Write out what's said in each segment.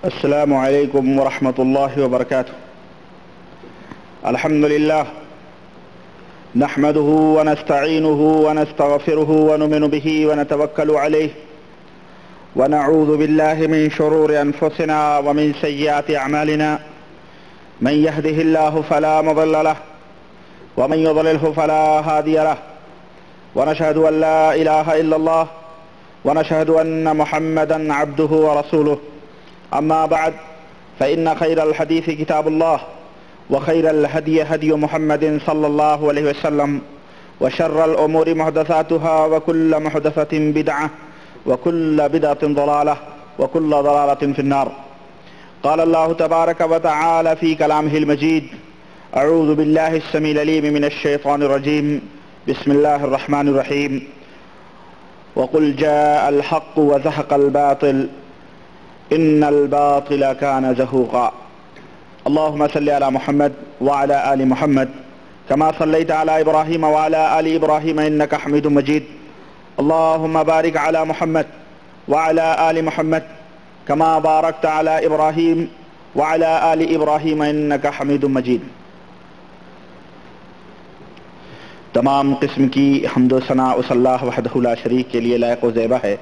السلام علیکم ورحمۃ اللہ وبرکاتہ۔ الحمد للہ نحمده ونستعینه ونستغفره ونؤمن به ونتوکل علیہ ونعوذ باللہ من شرور انفسنا ومن سیئات اعمالنا من يهده الله فلا مضل له ومن يضلله فلا هادي له ونشهد ان لا اله الا الله ونشهد ان محمدا عبده ورسوله أما بعد فإن خير الحديث كتاب الله وخير الهدي هدي محمد صلى الله عليه وسلم وشر الأمور محدثاتها وكل محدثة بدعة وكل بدعة ضلالة وكل ضلالة في النار. قال الله تبارك وتعالى في كلامه المجيد: أعوذ بالله السميع العليم من الشيطان الرجيم. بسم الله الرحمن الرحيم. وقل جاء الحق وزهق الباطل ان الباطل كان زهوقا. اللهم صل على محمد وعلى آل محمد كما صليت على إبراهيم وعلى آل إبراهيم إنك حميد مجيد. اللهم بارك على محمد وعلى آل محمد كما باركت على إبراهيم وعلى آل إبراهيم إنك حميد مجيد. تمام قسم کی حمد و ثنا اس اللہ وحدہ لا شریک کے لیے لائق و زیبہ ہے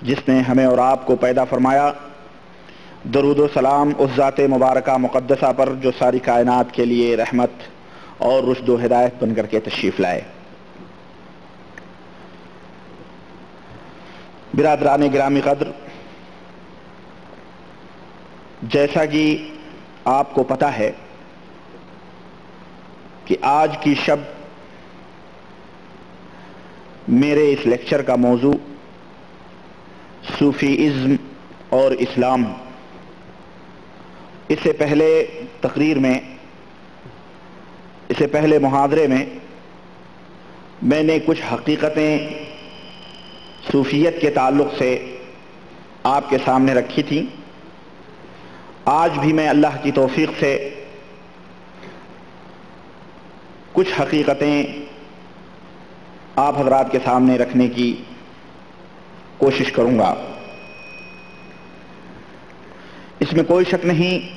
جس نے ہمیں اور آپ کو پیدا فرمایا. درود و سلام اس ذات مبارکہ مقدسہ پر جو ساری کائنات کے لیے رحمت اور رشد و ہدایت بن کر کے تشریف لائے. برادران گرامی قدر، جیسا کہ آپ کو پتہ ہے کہ آج کی شب میرے اس لیکچر کا موضوع صوفیزم اور اسلام. اس سے پہلے تقریر میں، اس سے پہلے محاضرے میں نے کچھ حقیقتیں صوفیت کے تعلق سے آپ کے سامنے رکھی تھیں. آج بھی میں اللہ کی توفیق سے کچھ حقیقتیں آپ حضرات کے سامنے رکھنے کی کوشش کروں گا. اس میں کوئی شک نہیں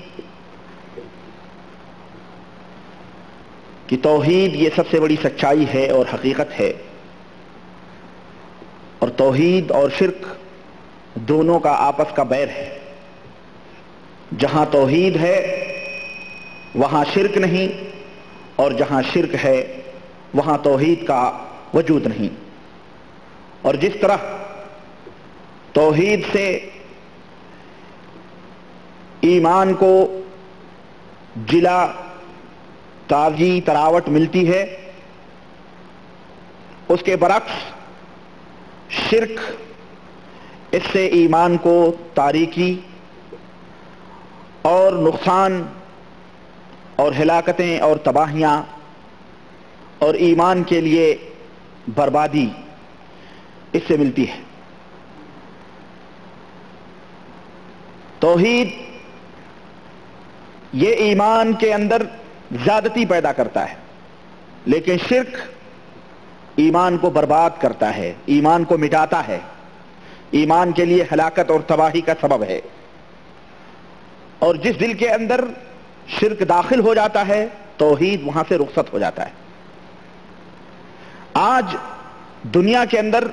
کہ توحید یہ سب سے بڑی سچائی ہے اور حقیقت ہے، اور توحید اور شرک دونوں کا آپس کا بیر ہے. جہاں توحید ہے وہاں شرک نہیں، اور جہاں شرک ہے وہاں توحید کا وجود نہیں. اور جس طرح توحید سے ایمان کو جلا، تازگی، تراوٹ ملتی ہے، اس کے برعکس شرک اس سے ایمان کو تاریکی اور نقصان اور ہلاکتیں اور تباہیاں اور ایمان کے لیے بربادی اس سے ملتی ہے. توحید یہ ایمان کے اندر زیادتی پیدا کرتا ہے، لیکن شرک ایمان کو برباد کرتا ہے، ایمان کو مٹاتا ہے، ایمان کے لیے ہلاکت اور تباہی کا سبب ہے. اور جس دل کے اندر شرک داخل ہو جاتا ہے توحید وہاں سے رخصت ہو جاتا ہے. آج دنیا کے اندر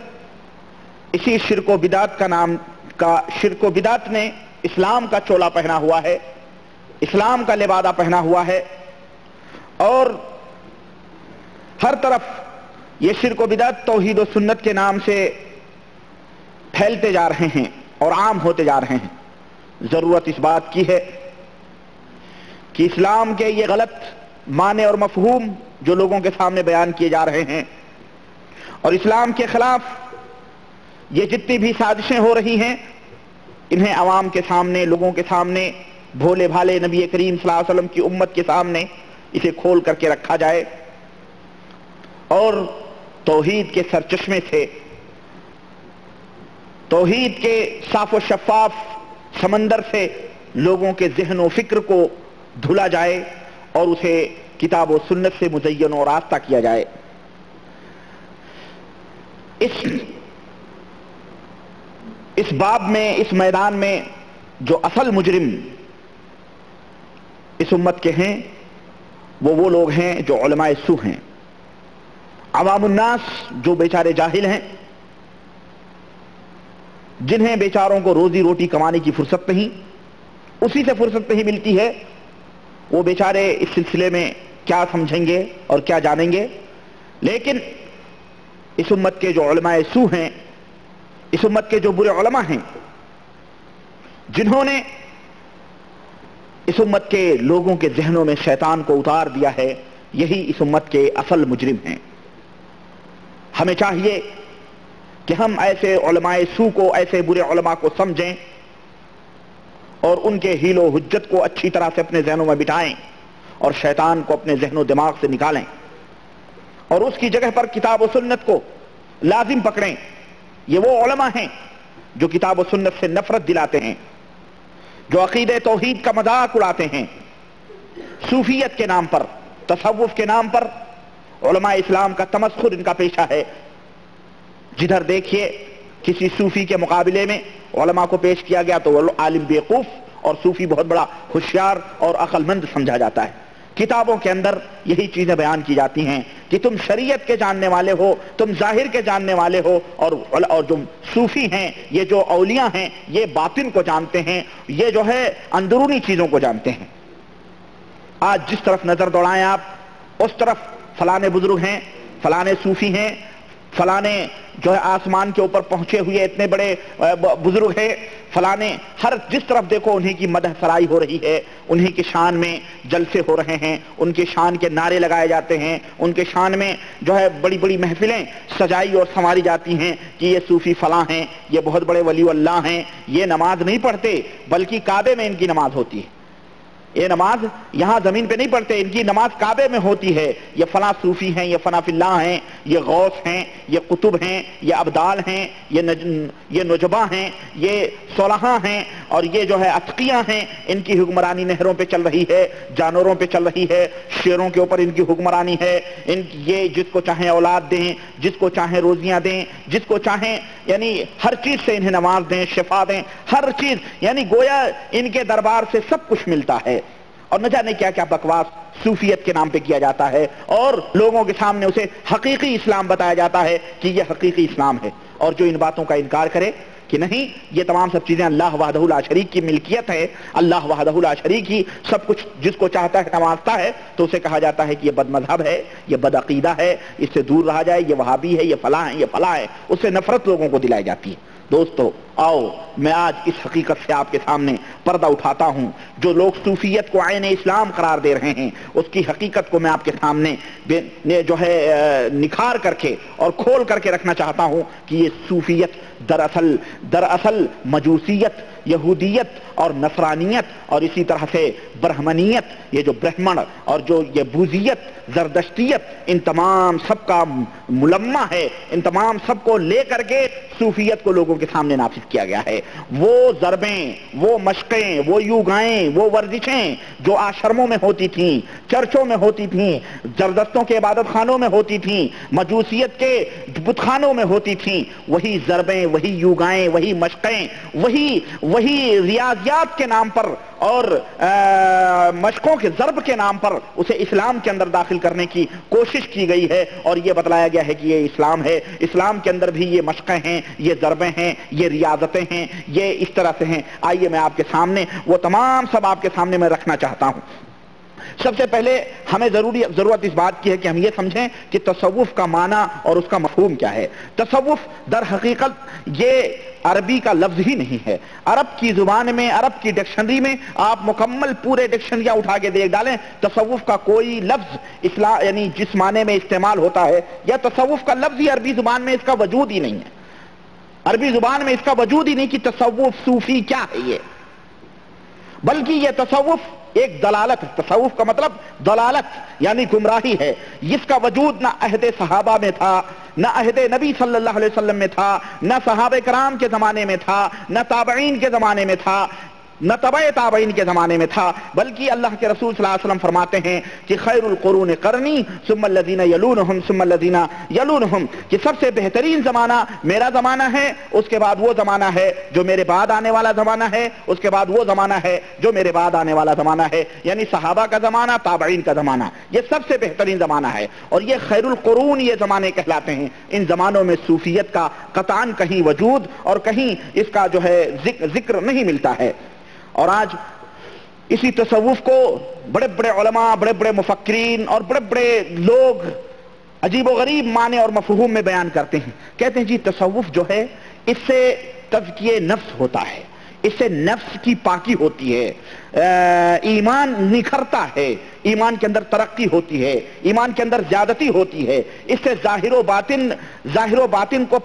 اسی شرک و بدعت کا نام کا شرک و بدعت نے اسلام کا چولا پہنا ہوا ہے، اسلام کا لبادہ پہنا ہوا ہے، اور ہر طرف یہ شرک و بدعت توحید و سنت کے نام سے پھیلتے جا رہے ہیں اور عام ہوتے جا رہے ہیں. ضرورت اس بات کی ہے کہ اسلام کے یہ غلط معنی اور مفہوم جو لوگوں کے سامنے بیان کیے جا رہے ہیں، اور اسلام کے خلاف یہ جتنی بھی سازشیں ہو رہی ہیں، انہیں عوام کے سامنے، لوگوں کے سامنے، بھولے بھالے نبی کریم صلی اللہ علیہ وسلم کی امت کے سامنے اسے کھول کر کے رکھا جائے، اور توحید کے سرچشمے سے، توحید کے صاف و شفاف سمندر سے لوگوں کے ذہن و فکر کو دھلا جائے اور اسے کتاب و سنت سے مزین و راستہ کیا جائے. اس باب میں، اس میدان میں جو اصل مجرم اس امت کے ہیں وہ لوگ ہیں جو علماء سو ہیں. عوام الناس جو بیچارے جاہل ہیں، جنہیں بیچاروں کو روزی روٹی کمانے کی فرصت نہیں، اسی سے فرصت نہیں ملتی ہے، وہ بیچارے اس سلسلے میں کیا سمجھیں گے اور کیا جانیں گے. لیکن اس امت کے جو علماء سو ہیں، اس امت کے جو برے علماء ہیں، جنہوں نے اس امت کے لوگوں کے ذہنوں میں شیطان کو اتار دیا ہے، یہی اس امت کے اصل مجرم ہیں. ہمیں چاہیے کہ ہم ایسے علماء سو کو، ایسے برے علماء کو سمجھیں اور ان کے حیل و حجت کو اچھی طرح سے اپنے ذہنوں میں بٹھائیں اور شیطان کو اپنے ذہن و دماغ سے نکالیں اور اس کی جگہ پر کتاب و سنت کو لازم پکڑیں. یہ وہ علماء ہیں جو کتاب و سنت سے نفرت دلاتے ہیں، جو عقیدہ توحید کا مذاق اڑاتے ہیں. صوفیت کے نام پر، تصوف کے نام پر علماء اسلام کا تمسخر ان کا پیشہ ہے. جدھر دیکھیے کسی صوفی کے مقابلے میں علماء کو پیش کیا گیا تو وہ عالم بیوقوف اور صوفی بہت بڑا ہوشیار اور عقل مند سمجھا جاتا ہے. کتابوں کے اندر یہی چیزیں بیان کی جاتی ہیں کہ تم شریعت کے جاننے والے ہو، تم ظاہر کے جاننے والے ہو، اور جو صوفی ہیں، یہ جو اولیاء ہیں، یہ باطن کو جانتے ہیں، یہ جو ہے اندرونی چیزوں کو جانتے ہیں. آج جس طرف نظر دوڑائیں آپ، اس طرف فلانے بزرگ ہیں، فلانے صوفی ہیں، فلانے جو ہے آسمان کے اوپر پہنچے ہوئے اتنے بڑے بزرگ ہیں، فلانے، ہر جس طرف دیکھو انہی کی مدح سرائی ہو رہی ہے، انہی کی شان میں جلسے ہو رہے ہیں، ان کی شان کے نعرے لگائے جاتے ہیں، ان کے شان میں جو ہے بڑی بڑی محفلیں سجائی اور سنواری جاتی ہیں کہ یہ صوفی فلاں ہیں، یہ بہت بڑے ولی اللہ ہیں. یہ نماز نہیں پڑھتے بلکہ کعبے میں ان کی نماز ہوتی ہے. یہ نماز یہاں زمین پہ نہیں پڑھتے، ان کی نماز کعبے میں ہوتی ہے. یہ فلاں صوفی ہیں، یہ فلاں فی اللہ ہیں، یہ غوث ہیں، یہ قطب ہیں، یہ ابدال ہیں، یہ نجبہ ہیں، یہ صلحاء ہیں، اور یہ جو ہے اتقیاء ہیں. ان کی حکمرانی نہروں پہ چل رہی ہے، جانوروں پہ چل رہی ہے، شیروں کے اوپر ان کی حکمرانی ہے. یہ جس کو چاہیں اولاد دیں، جس کو چاہیں روزیاں دیں، جس کو چاہیں یعنی ہر چیز سے انہیں نواز دیں، شفا دیں، ہر چیز، یعنی گویا ان کے دربار سے سب کچھ ملتا ہے. اور نہ جانے کیا کیا بکواس صوفیت کے نام پہ کیا جاتا ہے، اور لوگوں کے سامنے اسے حقیقی اسلام بتایا جاتا ہے کہ یہ حقیقی اسلام ہے. اور جو ان باتوں کا انکار کرے کہ نہیں یہ تمام سب چیزیں اللہ وحدہ لا شریک کی ملکیت ہے، اللہ وحدہ لا شریک ہی سب کچھ جس کو چاہتا ہے نوازتا ہے، تو اسے کہا جاتا ہے کہ یہ بد مذہب ہے، یہ بد عقیدہ ہے، اس سے دور رہا جائے، یہ وہابی ہے، یہ فلاں ہے، یہ فلاں ہے. اس سے نفرت لوگوں کو دلائی جاتی ہے. دوستو آؤ میں آج اس حقیقت سے آپ کے سامنے پردہ اٹھاتا ہوں. جو لوگ صوفیت کو عین اسلام قرار دے رہے ہیں، اس کی حقیقت کو میں آپ کے سامنے جو ہے نکھار کر کے اور کھول کر کے رکھنا چاہتا ہوں کہ یہ صوفیت دراصل مجوسیت، یہودیت اور نصرانیت اور اسی طرح سے برہمنیت، یہ جو برہمن اور جو یہ بوذیت، زردشتیت، ان تمام سب کا ملمہ ہے. ان تمام سب کو لے کر کے صوفیت کو لوگوں کے سامنے نافذ کیا گیا ہے. وہ ضربیں، وہ مشقیں، وہ یوگائیں، وہ ورزشیں جو آشرموں میں ہوتی تھیں، چرچوں میں ہوتی تھیں، زردشتوں کے عبادت خانوں میں ہوتی تھیں، مجوسیت کے بت خانوں میں ہوتی تھیں، وہی ضربیں، وہی یوگائیں، وہی مشقیں، وہی ریاضیات کے نام پر اور مشقوں کے ضرب کے نام پر اسے اسلام کے اندر داخل کرنے کی کوشش کی گئی ہے. اور یہ بتلایا گیا ہے کہ یہ اسلام ہے. اسلام کے اندر بھی یہ مشقیں ہیں، یہ ضربیں ہیں، یہ ریاضتیں ہیں، یہ اس طرح سے ہیں. آئیے میں آپ کے سامنے وہ تمام سب آپ کے سامنے میں رکھنا چاہتا ہوں. سب سے پہلے ہمیں ضرورت اس بات کی ہے کہ ہم یہ سمجھیں کہ تصوف کا معنی اور اس کا مفہوم کیا ہے. تصوف در حقیقت یہ عربی کا لفظ ہی نہیں ہے. عرب کی زبان میں، عرب کی ڈکشنری میں آپ مکمل پورے ڈکشنریاں اٹھا کے دیکھ ڈالیں، تصوف کا کوئی لفظ یعنی جس معنی میں استعمال ہوتا ہے، یا تصوف کا لفظ ہی عربی زبان میں اس کا وجود ہی نہیں ہے. عربی زبان میں اس کا وجود ہی نہیں کہ تصوف، صوفی کیا ہے یہ، بلکہ یہ تصوف ایک دلالت ہے. تصوف کا مطلب دلالت یعنی گمراہی ہے. اس کا وجود نہ عہد صحابہ میں تھا، نہ عہد نبی صلی اللہ علیہ وسلم میں تھا، نہ صحابہ کرام کے زمانے میں تھا، نہ تابعین کے زمانے میں تھا. نہ تبع تابعین کے زمانے میں تھا، بلکہ اللہ کے رسول صلی اللہ علیہ وسلم فرماتے ہیں کہ خیر القرون قرنی ثم الذین یلونہم ثم الذین یلونہم، کہ سب سے بہترین زمانہ میرا زمانہ ہے، اس کے بعد وہ زمانہ ہے جو میرے بعد آنے والا زمانہ ہے، اس کے بعد وہ زمانہ ہے جو میرے بعد آنے والا زمانہ ہے، یعنی صحابہ کا زمانہ، تابعین کا زمانہ، یہ سب سے بہترین زمانہ ہے، اور یہ خیر القرون یہ زمانے کہلاتے ہیں۔ ان زمانوں میں صوفیت کا قطعاً کہیں وجود اور کہیں اس کا جو ہے ذکر نہیں ملتا ہے۔ اور آج اسی تصوف کو بڑے بڑے علماء، بڑے بڑے مفکرین اور بڑے بڑے لوگ عجیب و غریب معنی اور مفہوم میں بیان کرتے ہیں، کہتے ہیں جی تصوف جو ہے اس سے تزکیہ نفس ہوتا ہے، اس سے نفس کی پاکی ہوتی ہے، ایمان نکھرتا ہے، ایمان کے اندر ترقی ہوتی ہے، ایمان کے اندر زیادتی ہوتی ہے، اس سے ظاہر و باطن کو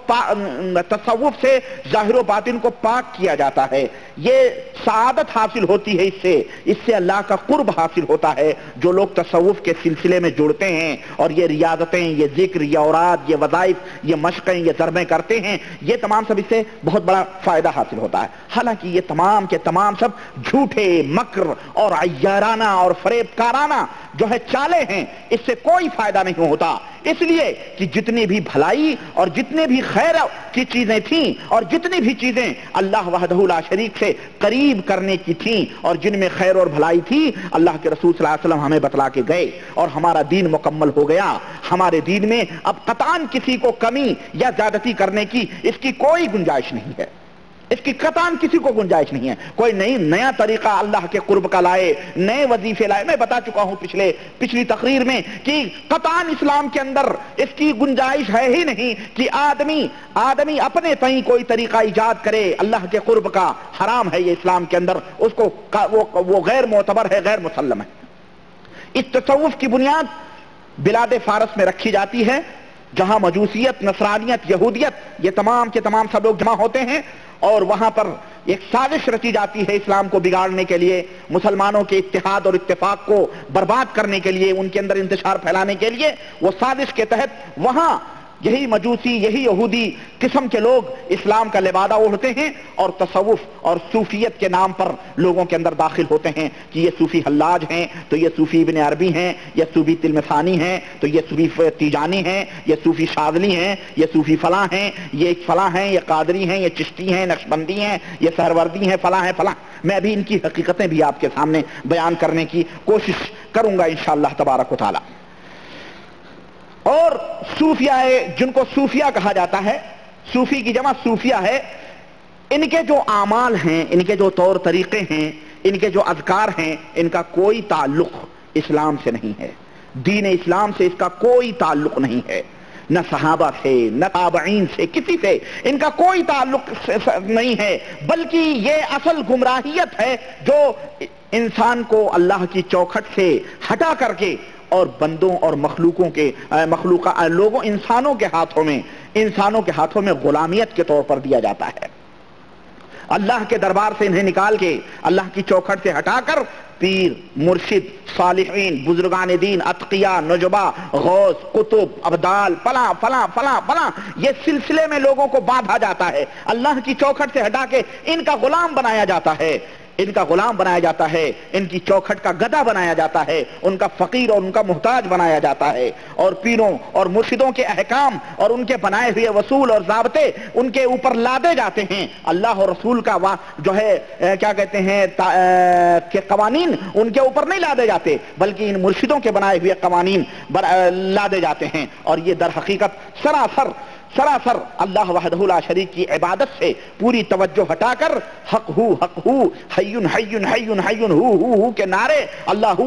تصوف سے ظاہر و باطن کو پاک کیا جاتا ہے، یہ سعادت حاصل ہوتی ہے، اس سے اللہ کا قرب حاصل ہوتا ہے۔ جو لوگ تصوف کے سلسلے میں جڑتے ہیں اور یہ ریاضتیں، یہ ذکر، یہ اوراد، یہ وظائف، یہ مشقیں، یہ ضربیں کرتے ہیں، یہ تمام سب اس سے بہت بڑا فائدہ حاصل ہوتا ہے۔ حالانکہ یہ تمام کے تمام سب جھوٹے مکر اور عیارانہ اور فریب کارانہ جو ہے چالیں ہیں، اس سے کوئی فائدہ نہیں ہوتا، اس لیے کہ جتنی بھی بھلائی اور جتنے بھی خیر کی چیزیں تھیں اور جتنی بھی چیزیں اللہ وحدہ لا شریک سے قریب کرنے کی تھیں اور جن میں خیر اور بھلائی تھی، اللہ کے رسول صلی اللہ علیہ وسلم ہمیں بتلا کے گئے اور ہمارا دین مکمل ہو گیا۔ ہمارے دین میں اب قطعاً کسی کو کمی یا زیادتی کرنے کی اس کی کوئی گنجائش نہیں ہے، اس کی قطعاً کسی کو گنجائش نہیں ہے۔ کوئی نیا طریقہ اللہ کے قرب کا لائے، نئے وظیفے لائے، میں بتا چکا ہوں پچھلی تقریر میں کہ قطعاً اسلام کے اندر اس کی گنجائش ہے ہی نہیں کہ آدمی اپنے تئیں کوئی طریقہ ایجاد کرے اللہ کے قرب کا، حرام ہے یہ اسلام کے اندر، اس کو وہ غیر معتبر ہے، غیر مسلم ہے۔ اس تصوف کی بنیاد بلاد فارس میں رکھی جاتی ہے، جہاں مجوسیت، نصرانیت، یہودیت یہ تمام کے تمام سب لوگ جمع ہوتے ہیں، اور وہاں پر ایک سازش رچی جاتی ہے اسلام کو بگاڑنے کے لیے، مسلمانوں کے اتحاد اور اتفاق کو برباد کرنے کے لیے، ان کے اندر انتشار پھیلانے کے لیے۔ وہ سازش کے تحت وہاں یہی مجوسی، یہی یہودی قسم کے لوگ اسلام کا لبادہ اوڑھتے ہیں اور تصوف اور صوفیت کے نام پر لوگوں کے اندر داخل ہوتے ہیں کہ یہ صوفی حلاج ہیں، تو یہ صوفی ابن عربی ہیں، یہ صوفی تلمسانی ہیں، تو یہ صوفی تیجانی ہیں، یہ صوفی شاذلی ہیں، یہ صوفی فلاں ہیں، یہ فلاں ہیں، یہ قادری ہیں، یہ چشتی ہیں، نقشبندی ہیں، یہ سہروردی ہیں، فلاں ہیں، فلاں۔ میں ابھی ان کی حقیقتیں بھی آپ کے سامنے بیان کرنے کی کوشش کروں گا انشاءاللہ تبارک و تعالی۔ اور صوفیہ جن کو صوفیہ کہا جاتا ہے، صوفی کی جمع صوفیہ ہے، ان کے جو اعمال ہیں، ان کے جو طور طریقے ہیں، ان کے جو اذکار ہیں، ان کا کوئی تعلق اسلام سے نہیں ہے، دین اسلام سے اس کا کوئی تعلق نہیں ہے، نہ صحابہ سے، نہ تابعین سے، کسی سے ان کا کوئی تعلق نہیں ہے، بلکہ یہ اصل گمراہیت ہے جو انسان کو اللہ کی چوکھٹ سے ہٹا کر کے اور بندوں اور انسانوں کے ہاتھوں میں غلامیت کے طور پر دیا جاتا ہے۔ اللہ کے دربار سے انہیں نکال کے اللہ کی چوکھٹ سے ہٹا کر پیر، مرشد، صالحین، بزرگان دین، اتقیاء، نجبا، غوث، قطب، ابدال، فلاں فلاں فلاں فلاں، یہ سلسلے میں لوگوں کو باندھا جاتا ہے، اللہ کی چوکھٹ سے ہٹا کے ان کا غلام بنایا جاتا ہے، ان کا غلام بنایا جاتا ہے، ان کی چوکھٹ کا گدھا بنایا جاتا ہے، ان کا فقیر اور ان کا محتاج بنایا جاتا ہے، اور پیروں اور مرشدوں کے احکام اور ان کے بنائے ہوئے وصول اور ضابطے ان کے اوپر لادے جاتے ہیں، اللہ اور رسول کا جو ہے کیا کہتے ہیں کہ قوانین ان کے اوپر نہیں لادے جاتے، بلکہ ان مرشدوں کے بنائے ہوئے قوانین لادے جاتے ہیں، اور یہ در حقیقت سراسر اللہ وحدہ لا شریک کی عبادت سے پوری توجہ ہٹا کر حق ہو حیون حیون حیون حیون ہو کے نعرے، اللہ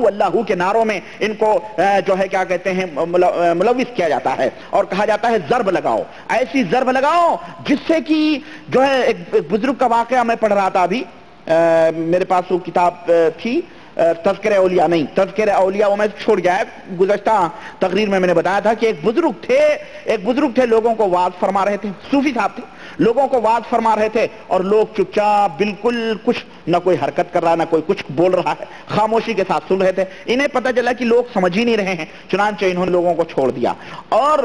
کے نعروں میں ان کو جو ہے کیا کہتے ہیں ملوث کیا جاتا ہے، اور کہا جاتا ہے ضرب لگاؤ، ایسی ضرب لگاؤ جس سے کہ جو ہے ایک بزرگ کا واقعہ میں پڑھ رہا تھا ابھی، میرے پاس وہ کتاب تھی تذکرہ اولیاء، نہیں تذکرہ اولیاء وہ میں چھوڑ گیا ہے، گزشتہ تقریر میں نے بتایا تھا کہ ایک بزرگ تھے لوگوں کو واعظ فرما رہے تھے، صوفی صاحب تھے، لوگوں کو واعظ فرما رہے تھے اور لوگ چپ چاپ بالکل کچھ نہ کوئی حرکت کر رہا نہ کوئی کچھ بول رہا ہے، خاموشی کے ساتھ سن رہے تھے، انہیں پتہ چلا کہ لوگ سمجھ ہی نہیں رہے ہیں، چنانچہ انہوں نے لوگوں کو چھوڑ دیا، اور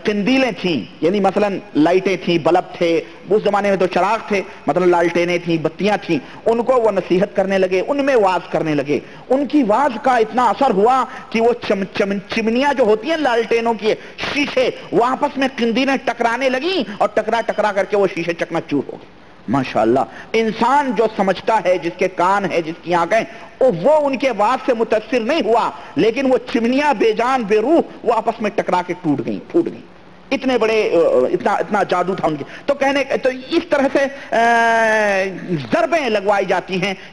قندیلیں تھیں، یعنی مثلا لائٹیں تھیں، بلب تھے، اس زمانے میں تو چراغ تھے، مطلب لالٹینیں تھیں، بتیاں تھیں، ان کو وہ نصیحت کرنے لگے، ان میں واز کرنے لگے. ان کی واز کا اتنا اثر ہوا کہ وہ چمنیاں جو ہوتی ہیں لالٹینوں کی شیشے، وہ آپس میں قندیلیں ٹکرانے لگیں اور ٹکرا کر کے وہ شیشے چکنا چور ہو گئے. ماشاءاللہ انسان جو سمجھتا ہے، جس کے کان ہے، جس کی آنکھیں، وہ ان کے واز سے متاثر نہیں ہوا، لیکن وہ چمنیاں بے جان بے روح وہ آپس میں ٹکرا کے ٹوٹ گئیں. اتنے بڑے اتنا جادو تھا ان کی. تو اس طرح سے ضربیں لگوائی جاتی ہیں